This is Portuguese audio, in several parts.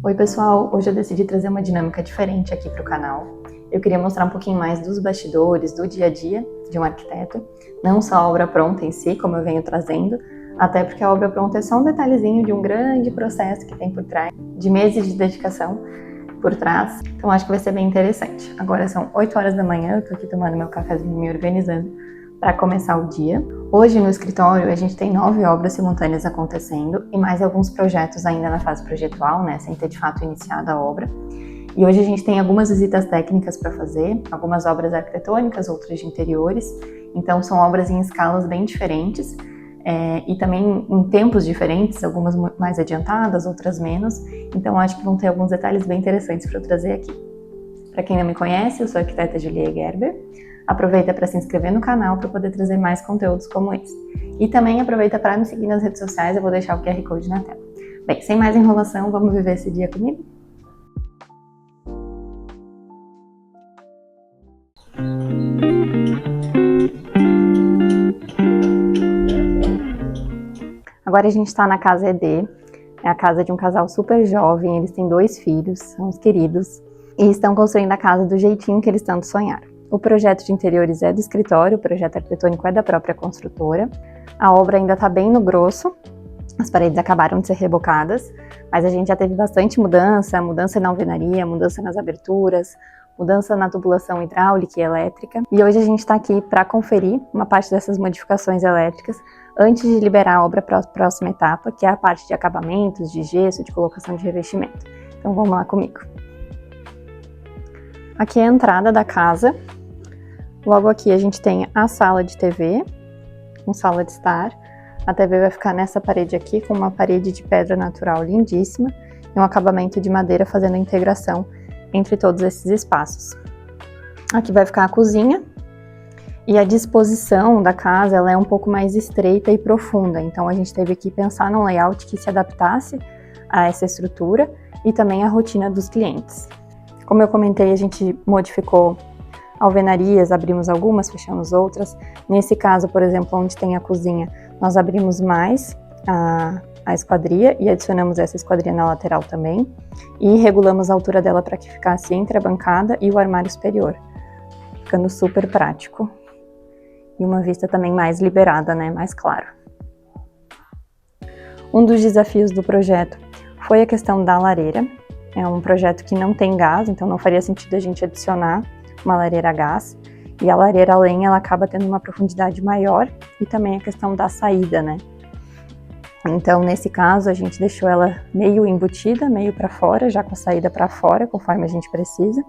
Oi pessoal, hoje eu decidi trazer uma dinâmica diferente aqui para o canal. Eu queria mostrar um pouquinho mais dos bastidores, do dia a dia de um arquiteto, não só a obra pronta em si, como eu venho trazendo, até porque a obra pronta é só um detalhezinho de um grande processo que tem por trás, de meses de dedicação por trás, então acho que vai ser bem interessante. Agora são 8 horas da manhã, eu tô aqui tomando meu cafezinho, me organizando para começar o dia. Hoje no escritório a gente tem 9 obras simultâneas acontecendo e mais alguns projetos ainda na fase projetual, né, sem ter de fato iniciado a obra. E hoje a gente tem algumas visitas técnicas para fazer, algumas obras arquitetônicas, outras de interiores, então são obras em escalas bem diferentes e também em tempos diferentes, algumas mais adiantadas, outras menos, então acho que vão ter alguns detalhes bem interessantes para eu trazer aqui. Para quem não me conhece, eu sou a arquiteta Julia Gerber. Aproveita para se inscrever no canal para poder trazer mais conteúdos como esse. E também aproveita para me seguir nas redes sociais, eu vou deixar o QR Code na tela. Bem, sem mais enrolação, vamos viver esse dia comigo? Agora a gente está na casa ED, é a casa de um casal super jovem, eles têm 2 filhos, são os queridos, e estão construindo a casa do jeitinho que eles tanto sonharam. O projeto de interiores é do escritório, o projeto arquitetônico é da própria construtora. A obra ainda está bem no grosso, as paredes acabaram de ser rebocadas, mas a gente já teve bastante mudança na alvenaria, mudança nas aberturas, mudança na tubulação hidráulica e elétrica. E hoje a gente está aqui para conferir uma parte dessas modificações elétricas antes de liberar a obra para a próxima etapa, que é a parte de acabamentos, de gesso, de colocação de revestimento. Então vamos lá comigo. Aqui é a entrada da casa. Logo aqui a gente tem a sala de TV, com sala de estar. A TV vai ficar nessa parede aqui, com uma parede de pedra natural lindíssima e um acabamento de madeira fazendo a integração entre todos esses espaços. Aqui vai ficar a cozinha e a disposição da casa ela é um pouco mais estreita e profunda, então a gente teve que pensar num layout que se adaptasse a essa estrutura e também à rotina dos clientes. Como eu comentei, a gente modificou alvenarias, abrimos algumas, fechamos outras. Nesse caso, por exemplo, onde tem a cozinha, nós abrimos mais a esquadria e adicionamos essa esquadria na lateral também. E regulamos a altura dela para que ficasse entre a bancada e o armário superior, ficando super prático. E uma vista também mais liberada, né, mais claro. Um dos desafios do projeto foi a questão da lareira. É um projeto que não tem gás, então não faria sentido a gente adicionar uma lareira a gás, e a lareira a lenha ela acaba tendo uma profundidade maior e também a questão da saída, né? Então nesse caso a gente deixou ela meio embutida, meio para fora, já com a saída para fora, conforme a gente precisa,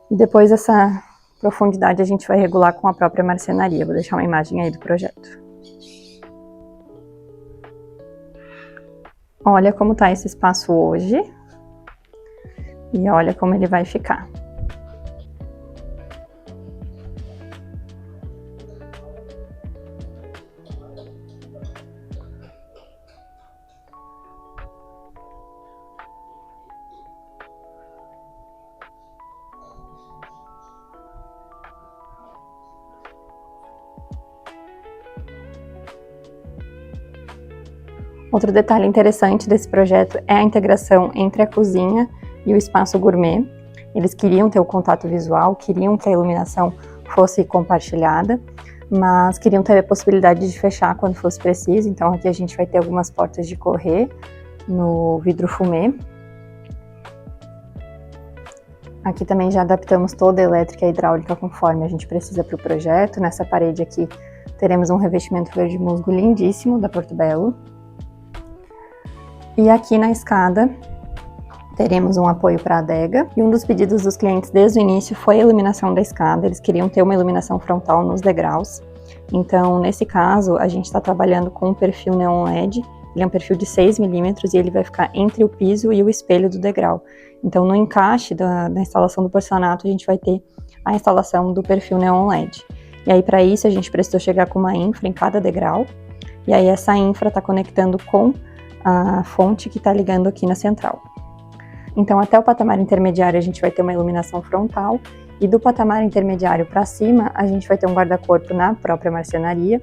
e depois essa profundidade a gente vai regular com a própria marcenaria. Vou deixar uma imagem aí do projeto. Olha como tá esse espaço hoje e olha como ele vai ficar. Outro detalhe interessante desse projeto é a integração entre a cozinha e o espaço gourmet. Eles queriam ter o contato visual, queriam que a iluminação fosse compartilhada, mas queriam ter a possibilidade de fechar quando fosse preciso. Então aqui a gente vai ter algumas portas de correr no vidro fumê. Aqui também já adaptamos toda a elétrica e hidráulica conforme a gente precisa para o projeto. Nessa parede aqui teremos um revestimento verde musgo lindíssimo da Porto Belo. E aqui na escada teremos um apoio para a adega. E um dos pedidos dos clientes desde o início foi a iluminação da escada. Eles queriam ter uma iluminação frontal nos degraus. Então, nesse caso, a gente está trabalhando com um perfil neon LED. Ele é um perfil de 6 mm e ele vai ficar entre o piso e o espelho do degrau. Então, no encaixe da instalação do porcelanato, a gente vai ter a instalação do perfil neon LED. E aí, para isso, a gente precisou chegar com uma infra em cada degrau. E aí, essa infra está conectando com a fonte que está ligando aqui na central. Então, até o patamar intermediário, a gente vai ter uma iluminação frontal, e do patamar intermediário para cima, a gente vai ter um guarda-corpo na própria marcenaria,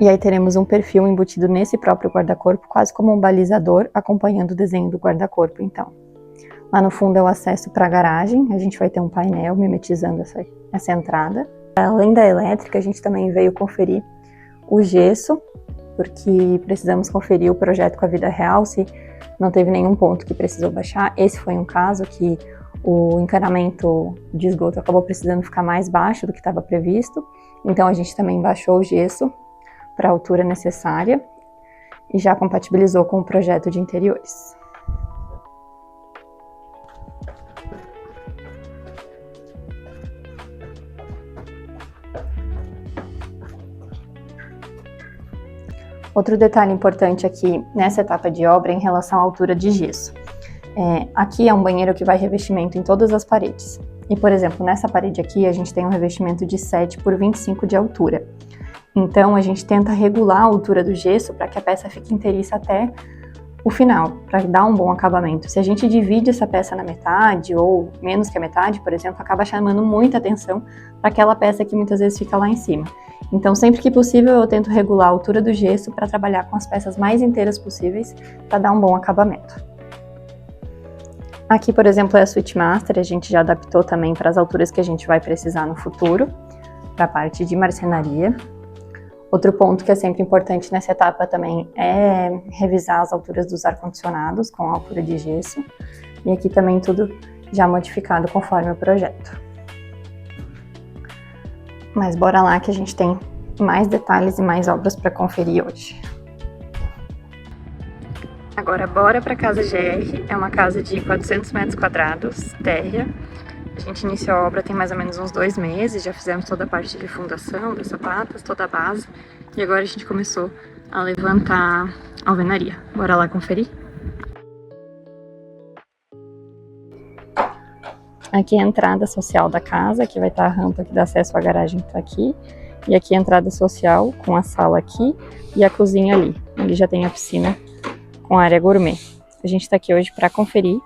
e aí teremos um perfil embutido nesse próprio guarda-corpo, quase como um balizador, acompanhando o desenho do guarda-corpo, então. Lá no fundo é o acesso para a garagem, a gente vai ter um painel mimetizando essa entrada. Além da elétrica, a gente também veio conferir o gesso, porque precisamos conferir o projeto com a vida real, se não teve nenhum ponto que precisou baixar. Esse foi um caso que o encanamento de esgoto acabou precisando ficar mais baixo do que estava previsto, então a gente também baixou o gesso para a altura necessária e já compatibilizou com o projeto de interiores. Outro detalhe importante aqui nessa etapa de obra é em relação à altura de gesso. Aqui é um banheiro que vai revestimento em todas as paredes. E, por exemplo, nessa parede aqui a gente tem um revestimento de 7 por 25 de altura. Então a gente tenta regular a altura do gesso para que a peça fique inteiriça até o final, para dar um bom acabamento. Se a gente divide essa peça na metade ou menos que a metade, por exemplo, acaba chamando muita atenção para aquela peça que muitas vezes fica lá em cima. Então, sempre que possível, eu tento regular a altura do gesso para trabalhar com as peças mais inteiras possíveis para dar um bom acabamento. Aqui, por exemplo, é a Suite Master, a gente já adaptou também para as alturas que a gente vai precisar no futuro, para a parte de marcenaria. Outro ponto que é sempre importante nessa etapa também é revisar as alturas dos ar-condicionados com a altura de gesso. E aqui também tudo já modificado conforme o projeto. Mas bora lá que a gente tem mais detalhes e mais obras para conferir hoje. Agora bora para a casa GR, é uma casa de 400 metros quadrados, térrea. A gente iniciou a obra tem mais ou menos uns 2 meses, já fizemos toda a parte de fundação, das sapatas, toda a base. E agora a gente começou a levantar a alvenaria. Bora lá conferir? Aqui é a entrada social da casa, aqui vai estar a rampa que dá acesso à garagem que está aqui. E aqui é a entrada social com a sala aqui e a cozinha ali. Ali já tem a piscina com área gourmet. A gente está aqui hoje para conferir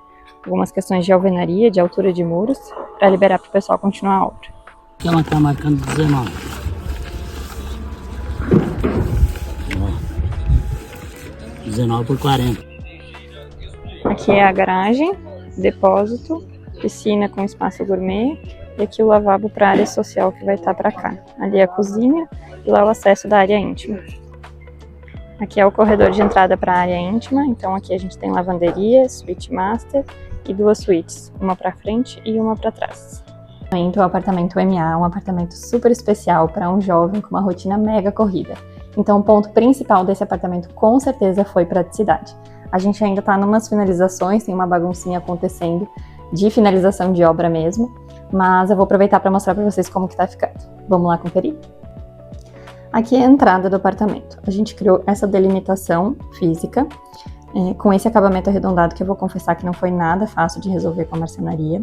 algumas questões de alvenaria, de altura de muros, para liberar para o pessoal continuar a obra. Aqui ela está marcando 19. 19 por 40. Aqui é a garagem, depósito, piscina com espaço gourmet e aqui o lavabo para a área social que vai estar para cá. Ali é a cozinha e lá o acesso da área íntima. Aqui é o corredor de entrada para a área íntima, então aqui a gente tem lavanderia, suíte master e 2 suítes, uma para frente e uma para trás. Então o apartamento MA é um apartamento super especial para um jovem com uma rotina mega corrida. Então o ponto principal desse apartamento com certeza foi praticidade. A gente ainda está numas finalizações, tem uma baguncinha acontecendo de finalização de obra mesmo, mas eu vou aproveitar para mostrar para vocês como que tá ficando. Vamos lá conferir? Aqui é a entrada do apartamento. A gente criou essa delimitação física, com esse acabamento arredondado que eu vou confessar que não foi nada fácil de resolver com a marcenaria.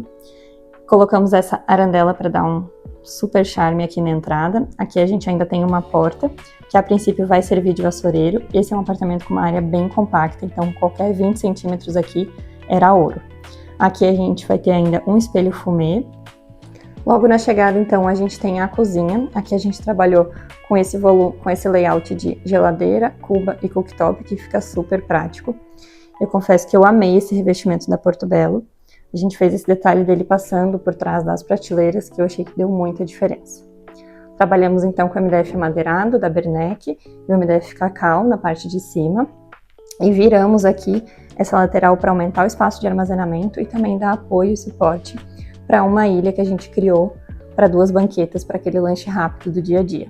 Colocamos essa arandela para dar um super charme aqui na entrada. Aqui a gente ainda tem uma porta, que a princípio vai servir de vassoureiro. Esse é um apartamento com uma área bem compacta, então qualquer 20 centímetros aqui era ouro. Aqui a gente vai ter ainda um espelho fumê. Logo na chegada, então, a gente tem a cozinha. Aqui a gente trabalhou com esse volume, com esse layout de geladeira, cuba e cooktop, que fica super prático. Eu confesso que eu amei esse revestimento da Porto Belo. A gente fez esse detalhe dele passando por trás das prateleiras, que eu achei que deu muita diferença. Trabalhamos então com o MDF amadeirado da Bernec e o MDF cacau na parte de cima. E viramos aqui essa lateral para aumentar o espaço de armazenamento e também dar apoio e suporte para uma ilha que a gente criou para 2 banquetas para aquele lanche rápido do dia a dia.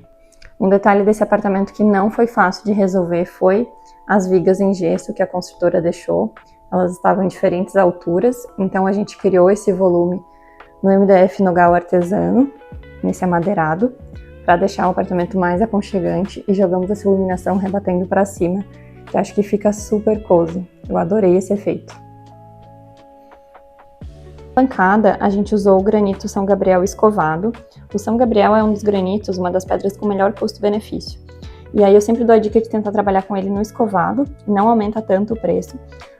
Um detalhe desse apartamento que não foi fácil de resolver foi as vigas em gesso que a construtora deixou. Elas estavam em diferentes alturas, então a gente criou esse volume no MDF nogal artesano, nesse amadeirado, para deixar o apartamento mais aconchegante e jogamos essa iluminação rebatendo para cima, que acho que fica super cozy. Eu adorei esse efeito. Na bancada, a gente usou o granito São Gabriel escovado. O São Gabriel é um dos granitos, uma das pedras com melhor custo-benefício. E aí eu sempre dou a dica de tentar trabalhar com ele no escovado, não aumenta tanto o preço,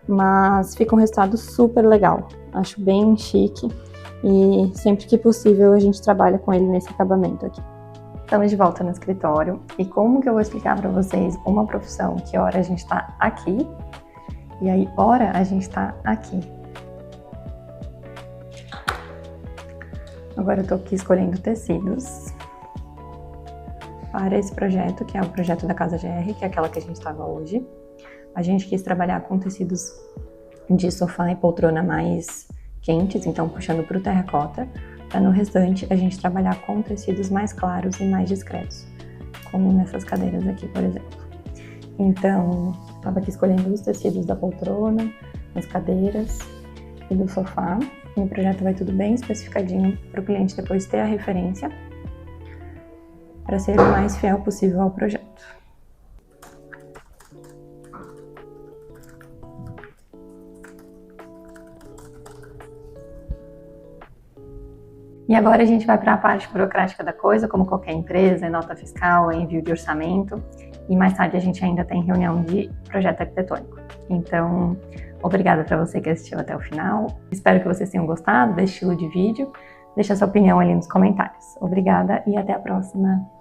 mas fica um resultado super legal. Acho bem chique e sempre que possível a gente trabalha com ele nesse acabamento aqui. Estamos de volta no escritório e como que eu vou explicar para vocês uma profissão que hora a gente está aqui e aí hora a gente está aqui. Agora eu tô aqui escolhendo tecidos para esse projeto, que é o projeto da Casa GR, que é aquela que a gente estava hoje. A gente quis trabalhar com tecidos de sofá e poltrona mais quentes, então puxando para o terracota, para no restante a gente trabalhar com tecidos mais claros e mais discretos, como nessas cadeiras aqui, por exemplo. Então, estava aqui escolhendo os tecidos da poltrona, das cadeiras e do sofá. No projeto vai tudo bem especificadinho para o cliente depois ter a referência, para ser o mais fiel possível ao projeto. E agora a gente vai para a parte burocrática da coisa, como qualquer empresa, é nota fiscal, é envio de orçamento, e mais tarde a gente ainda tem reunião de projeto arquitetônico. Então, obrigada para você que assistiu até o final. Espero que vocês tenham gostado desse estilo de vídeo. Deixa sua opinião ali nos comentários. Obrigada e até a próxima.